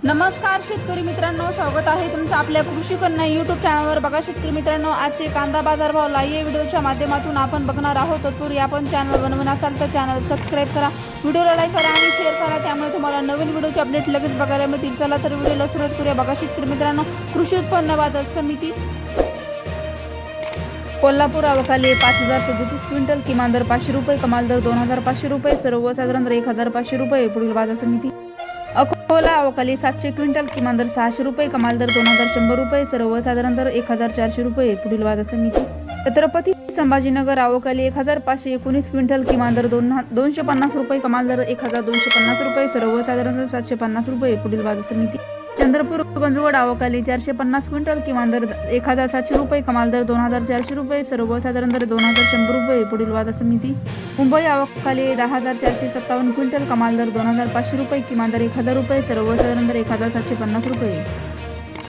नमस्कार शेतकरी मित्रांनो, स्वागत आहे तुमचं आपल्या कृषी कन्या यूट्यूब चॅनलवर। बघा शेतकरी मित्रांनो, आजचे कांदा बाजार भाव लाईव्ह व्हिडिओच्या माध्यमातून आपण बघणार आहोत। तत्पूर्वी आपण चॅनल बनवून असाल तर चॅनल सबस्क्राईब करा, व्हिडिओला लाईक करा आणि शेअर करा, त्यामुळे तुम्हाला नवीन व्हिडिओचे अपडेट लगेच बघायला मिळतील। चला तर व्हिडिओला सुरुवात करूया। बघा शेतकरी मित्रांनो, कृषी उत्पन्न बाजार समिती कोल्हापूर अवकाली 5037 क्विंटल, किमान दर 500 रुपये, कमाल दर 2500 रुपये, सर्वसाधारण दर 1500 रुपये। पुढील बाजार समिती अकोला अवकाली 700 क्विंटल, किमान दर 600 रुपये, कमाल दर 2100 रुपये, सर्वसाधारण दर 1400 रुपये। पुढील बाजार समिती छत्रपती संभाजीनगर अवकाली 1519 क्विंटल, किमान दर 250 रुपये, कमाल दर 1250 रुपये, सर्वसाधारण दर 750 रुपये। पुढील बाजार समिती चंद्रपूर गंजवड अवकाली 450 क्विंटल, किमान दर 1700 रुपये, कमाल दर 2400 रुपये, सर्वसाधारण दर 2100 रुपये। पुढील बाजार समिती मुंबई अवकाली 10457 क्विंटल, कमाल दर 2500 रुपये, किमान दर 1000 रुपये, सर्वसाधारण दर 1750 रुपये।